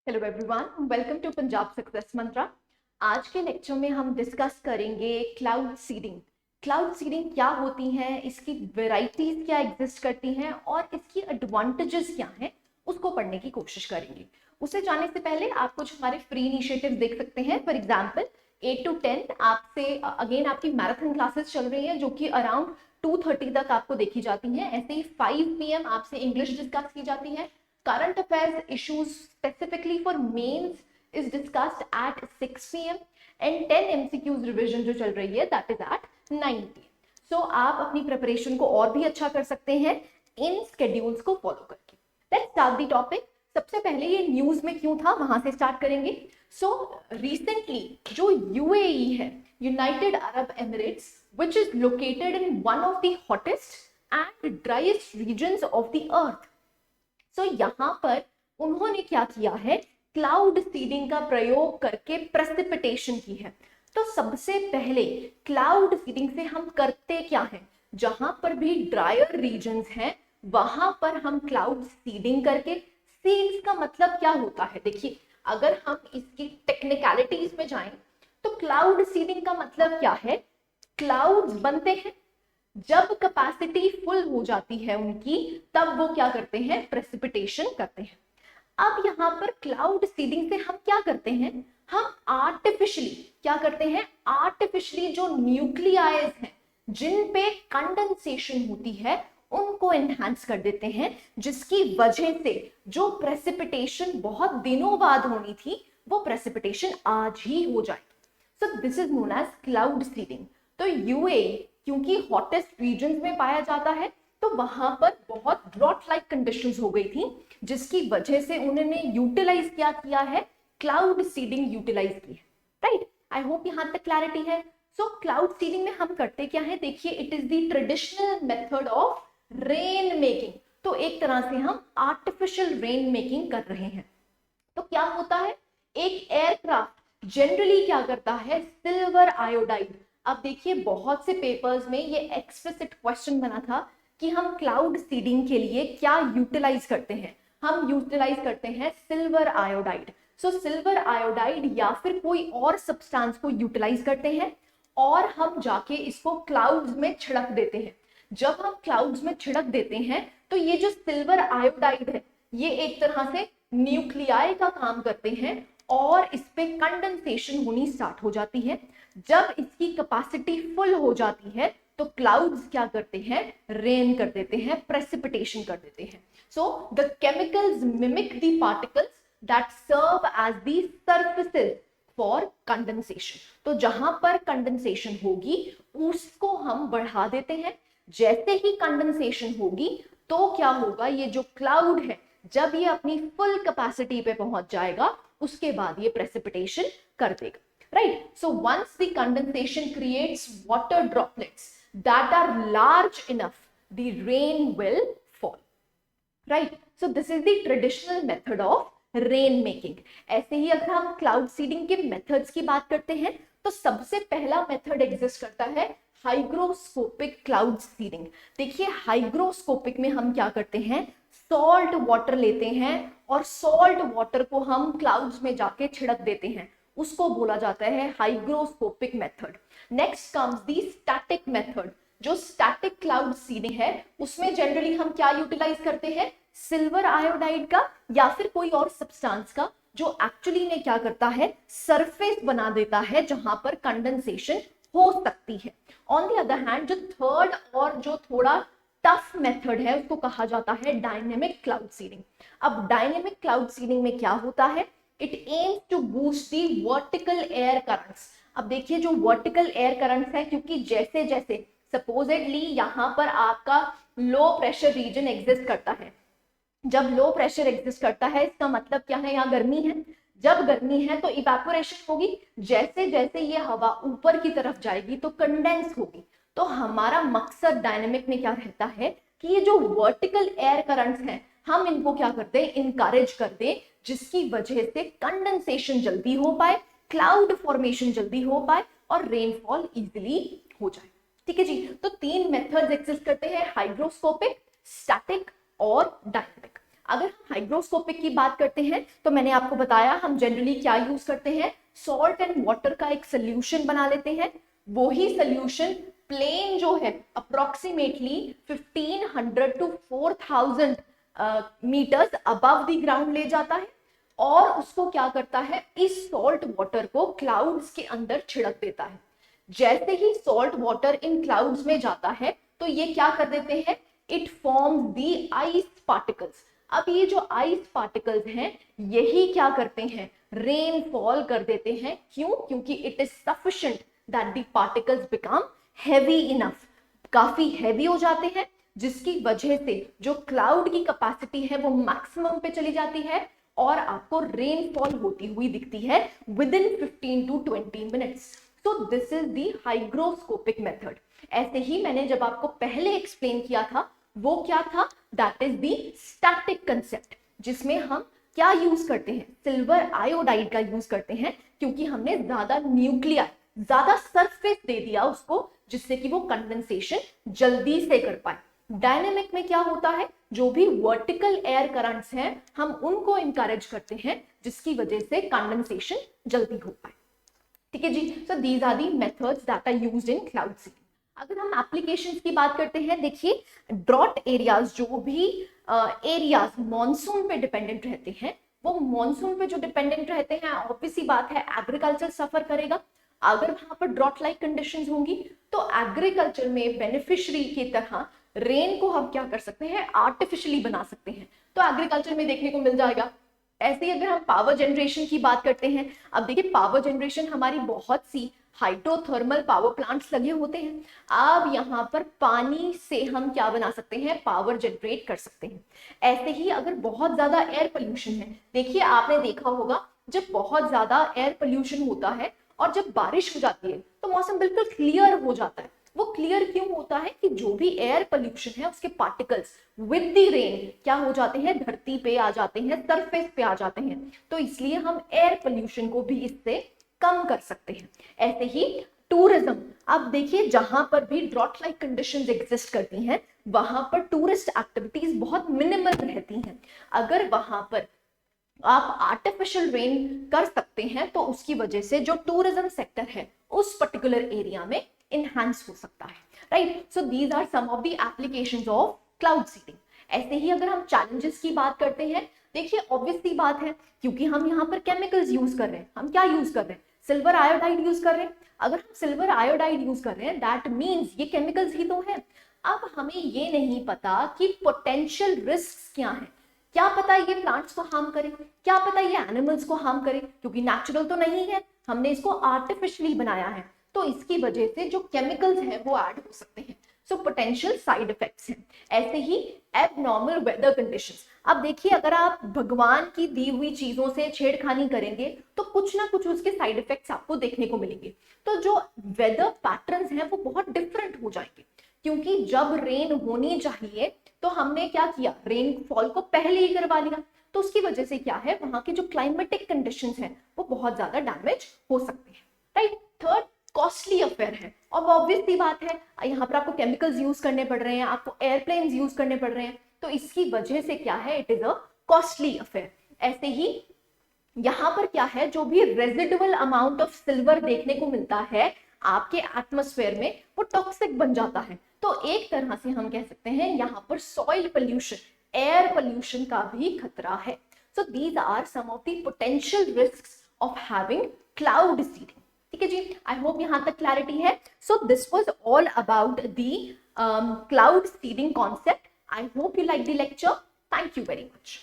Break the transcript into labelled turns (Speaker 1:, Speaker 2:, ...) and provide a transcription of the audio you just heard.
Speaker 1: Hello everyone, welcome to Punjab success Mantra. आज के lecture में हम डिस्कस करेंगे क्लाउड सीडिंग। क्लाउड सीडिंग क्या होती है, इसकी वेराइटीज क्या एग्जिस्ट करती हैं और इसकी एडवांटेजेस क्या हैं, उसको पढ़ने की कोशिश करेंगे। उसे जाने से पहले आप कुछ हमारे फ्री इनिशिएटिव देख सकते हैं। फॉर एग्जाम्पल 8 to 10 आपसे अगेन आपकी मैराथन क्लासेस चल रही हैं जो कि अराउंड 2:30 तक आपको देखी जाती हैं। ऐसे ही 5 PM आपसे इंग्लिश डिस्कस की जाती है। Current affairs issues specifically for mains is discussed at 6 PM and 10 MCQs revision जो चल रही है that is at 9 PM. So आप अपनी प्रिपरेशन को और भी अच्छा कर सकते हैं इन स्केड्यूल्स को फॉलो करके। Let's start the topic. सबसे पहले ये न्यूज में क्यों था वहां से स्टार्ट करेंगे। सो रिसेंटली जो UAE है, United Arab Emirates, which is located in one of the hottest and driest regions of the earth. तो यहाँ पर उन्होंने क्या किया है, क्लाउड सीडिंग का प्रयोग करके प्रेसिपिटेशन की है। तो सबसे पहले क्लाउड सीडिंग से हम करते क्या है, जहां पर भी ड्रायर रीजन्स हैं वहां पर हम क्लाउड सीडिंग करके, सीड्स का मतलब क्या होता है, देखिए अगर हम इसकी टेक्निकलिटीज में जाएं तो क्लाउड सीडिंग का मतलब क्या है, क्लाउड्स बनते हैं, जब कैपेसिटी फुल हो जाती है उनकी तब वो क्या करते हैं, प्रेसिपिटेशन करते हैं। अब यहाँ पर क्लाउड सीडिंग से हम क्या करते हैं, हम आर्टिफिशियली क्या करते हैं, आर्टिफिशियली जो न्यूक्लियाइज हैं जिन पे कंडेंसेशन होती है उनको एनहांस कर देते हैं, जिसकी वजह से जो प्रेसिपिटेशन बहुत दिनों बाद होनी थी वो प्रेसिपिटेशन आज ही हो जाए। So this is known as cloud seeding. तो यूएई क्योंकि हॉटेस्ट रीजन्स में पाया जाता है तो वहां पर बहुत ड्रॉट लाइक कंडीशंस हो गई थी, जिसकी वजह से उन्होंने यूटिलाइज क्या किया है, क्लाउड सीडिंग यूटिलाइज की है। राइट, आई होप यहां तक क्लैरिटी है। सो क्लाउड सीडिंग में हम करते क्या है, देखिए it is the traditional method of rain making. तो एक तरह से हम आर्टिफिशियल रेन मेकिंग कर रहे हैं। तो क्या होता है, एक एयरक्राफ्ट जनरली क्या करता है, सिल्वर आयोडाइड। अब देखिए बहुत से पेपर्स में ये एक्सप्लिसिट क्वेश्चन बना था कि हम क्लाउड सीडिंग के लिए क्या यूटिलाइज करते हैं, हम यूटिलाइज करते हैं सिल्वर आयोडाइड। सो सिल्वर आयोडाइड या फिर कोई और सब्सटेंस को यूटिलाइज करते हैं और हम जाके इसको क्लाउड्स में छिड़क देते हैं। जब हम क्लाउड्स में छिड़क देते हैं तो ये जो सिल्वर आयोडाइड है ये एक तरह से न्यूक्लियाई का काम करते हैं और इस पे कंडेंसेशन होनी स्टार्ट हो जाती है। जब इसकी कैपेसिटी फुल हो जाती है तो क्लाउड्स क्या करते हैं, रेन कर देते हैं, प्रेसिपिटेशन कर देते हैं। So the chemicals mimic the particles that serve as the surfaces for condensation. तो जहां पर कंडेंसेशन होगी उसको हम बढ़ा देते हैं। जैसे ही कंडेंसेशन होगी तो क्या होगा, ये जो क्लाउड है जब ये अपनी फुल कैपेसिटी पे पहुंच जाएगा उसके बाद ये प्रेसिपिटेशन कर देगा। Right, so once the condensation creates water droplets that are large enough, the rain will fall. Right, so this is the traditional method of rain making. ऐसे ही अगर हम क्लाउड सीडिंग के मेथड्स की बात करते हैं तो सबसे पहला मेथड एग्जिस्ट करता है हाइग्रोस्कोपिक क्लाउड सीडिंग। देखिए हाइग्रोस्कोपिक में हम क्या करते हैं, सॉल्ट वाटर लेते हैं और सॉल्ट वाटर को हम क्लाउड्स में जाके छिड़क देते हैं, उसको बोला जाता है hygroscopic method. Next comes the static method. जो स्टैटिक क्लाउड सीडिंग है उसमें जनरली हम क्या यूटिलाइज करते हैं, सिल्वर आयोडाइड का या फिर कोई और सब्सटेंस का जो एक्चुअली में क्या करता है, सरफेस बना देता है जहां पर कंडेंसेशन हो सकती है। ऑन द अदर हैंड जो थर्ड और जो थोड़ा टफ मेथड है उसको कहा जाता है डायनेमिक क्लाउड सीडिंग। अब डायनेमिक क्लाउड सीडिंग में क्या होता है, It aims to boost the vertical air currents. अब देखिए जो vertical air currents है, क्योंकि जैसे जैसे supposedly यहाँ पर आपका लो प्रेशर रीजन एग्जिस्ट करता है, जब लो प्रेशर एग्जिस्ट करता है इसका मतलब क्या है, यहाँ गर्मी है, जब गर्मी है तो इवेपोरेशन होगी, जैसे जैसे ये हवा ऊपर की तरफ जाएगी तो कंडेंस होगी। तो हमारा मकसद डायनेमिक में क्या रहता है कि ये जो वर्टिकल एयर करंट्स हैं हम इनको क्या करते हैं, इनकरेज कर दें, जिसकी वजह से कंडेंसेशन जल्दी हो पाए, क्लाउड फॉर्मेशन जल्दी हो पाए और रेनफॉल इजीली हो जाए। ठीक है जी, तो तीन मेथड्स एग्जिस्ट करते हैं, हाइग्रोस्कोपिक, स्टैटिक और डायनेमिक। अगर हम हाइग्रोस्कोपिक की बात करते हैं तो मैंने आपको बताया हम जनरली क्या यूज करते हैं, सॉल्ट एंड वाटर का एक सोल्यूशन बना लेते हैं, वही सोल्यूशन प्लेन जो है approximately 1500 to 4000 metres above the ground ले जाता है और उसको क्या करता है, इस सॉल्ट वाटर को क्लाउड्स के अंदर छिड़क देता है। जैसे ही सॉल्ट वाटर इन क्लाउड्स में जाता है तो ये क्या कर देते हैं, it forms the ice particles. अब ये जो आइस पार्टिकल्स हैं यही क्या करते हैं, रेन फॉल कर देते हैं। क्यों? क्योंकि it is sufficient that the particles become heavy enough, काफी हैवी हो जाते हैं, जिसकी वजह से जो क्लाउड की कैपेसिटी है वो मैक्सिमम पे चली जाती है और आपको रेनफॉल होती हुई दिखती है with in 15 to 20 minutes. So this is the hygroscopic method. ऐसे ही मैंने जब आपको पहले एक्सप्लेन किया था वो क्या था, that is the static concept, जिसमें हम क्या यूज करते हैं, सिल्वर आयोडाइड का यूज करते हैं, क्योंकि हमने ज्यादा न्यूक्लियर, ज्यादा सरफेस दे दिया उसको, जिससे कि वो कंडेंसेशन जल्दी से कर पाए। डायनेमिक में क्या होता है, जो भी वर्टिकल एयर करंट्स हैं हम उनको इंकरेज करते हैं, जिसकी वजह से कंडेंसेशन जल्दी हो पाए। ठीक है जी। So these are the methods that are used in cloud seeding. अगर हम एप्लीकेशंस की बात करते हैं, देखिए ड्रॉट एरियाज, जो भी एरियाज मॉनसून पे डिपेंडेंट रहते हैं, वो मॉनसून पे जो डिपेंडेंट रहते हैं, ऑब्वियस सी बात है एग्रीकल्चर सफर करेगा। अगर वहां पर ड्रॉट लाइक कंडीशंस होंगी तो एग्रीकल्चर में बेनिफिशियरी की तरह रेन को हम क्या कर सकते हैं, आर्टिफिशियली बना सकते हैं, तो एग्रीकल्चर में देखने को मिल जाएगा। ऐसे ही अगर हम पावर जनरेशन की बात करते हैं, अब देखिए पावर जनरेशन हमारी बहुत सी हाइड्रोथर्मल पावर प्लांट्स लगे होते हैं। अब यहाँ पर पानी से हम क्या बना सकते हैं, पावर जनरेट कर सकते हैं। ऐसे ही अगर बहुत ज्यादा एयर पोल्यूशन है, देखिए आपने देखा होगा जब बहुत ज्यादा एयर पोल्यूशन होता है और जब बारिश हो जाती है तो मौसम बिल्कुल क्लियर हो जाता है। वो क्लियर क्यों होता है कि जो भी एयर पोल्यूशन है उसके पार्टिकल्स विद द रेन क्या हो जाते हैं, धरती पे आ जाते हैं, सरफेस पे आ जाते हैं, तो इसलिए हम एयर पोल्यूशन को भी इससे कम कर सकते हैं। ऐसे ही टूरिज्म, अब देखिए जहां पर भी ड्रॉट लाइक कंडीशंस एग्जिस्ट करती हैं वहां पर टूरिस्ट एक्टिविटीज बहुत मिनिमल रहती हैं। अगर वहां पर आप आर्टिफिशियल रेन कर सकते हैं तो उसकी वजह से जो टूरिज्म सेक्टर है उस पर्टिकुलर एरिया में इनहांस हो सकता है, right. So these are some of the applications of cloud seeding. ऐसे ही अगर हम चैलेंजेस की बात करते हैं, देखिए ऑब्वियस सी बात है, क्योंकि हम यहाँ पर केमिकल्स यूज कर रहे हैं, हम क्या यूज कर रहे हैं, सिल्वर आयोडाइड यूज कर रहे हैं। अगर हम सिल्वर आयोडाइड यूज कर रहे हैं दैट मीन्स ये केमिकल्स ही तो है। अब हमें ये नहीं पता कि पोटेंशियल रिस्क क्या है, क्या पता ये प्लांट्स को हार्म करे, क्या पता ये एनिमल्स को हार्म करे, क्योंकि नेचुरल तो नहीं है, हमने इसको आर्टिफिशियली बनाया है, तो इसकी वजह से जो केमिकल्स हैं वो ऐड हो सकते हैं। सो पोटेंशियल साइड इफेक्ट्स हैं। ऐसे ही एबनॉर्मल वेदर कंडीशंस, अब देखिए अगर आप भगवान की दी हुई चीजों से छेड़खानी करेंगे तो कुछ ना कुछ उसके साइड इफेक्ट्स आपको देखने को मिलेंगे। तो जो वेदर पैटर्न्स हैं वो बहुत डिफरेंट हो जाएंगे, क्योंकि जब रेन होनी चाहिए तो हमने क्या किया, रेनफॉल को पहले ही करवा लिया, तो उसकी वजह से क्या है, वहां के जो क्लाइमेटिक कंडीशंस हैं वो बहुत ज्यादा डैमेज हो सकते हैं, राइट। थर्ड, कॉस्टली अफेयर है। अब ऑब्वियस सी बात है, यहाँ पर आपको केमिकल्स यूज करने पड़ रहे हैं, आपको एयरप्लेन्स यूज करने पड़ रहे हैं, तो इसकी वजह से क्या है, it is a costly affair. ऐसे ही यहाँ पर क्या है, जो भी रेजिडुअल अमाउंट ऑफ सिल्वर देखने को मिलता है आपके एटमॉस्फेयर में वो टॉक्सिक बन जाता है। तो एक तरह से हम कह सकते हैं यहाँ पर सॉइल पोल्यूशन, एयर पोल्यूशन का भी खतरा है। So these are some of the potential risks of having cloud seeding. ठीक है जी, आई होप यहाँ तक क्लैरिटी है। So this was all about the cloud seeding concept. I hope you like the lecture. Thank you very much.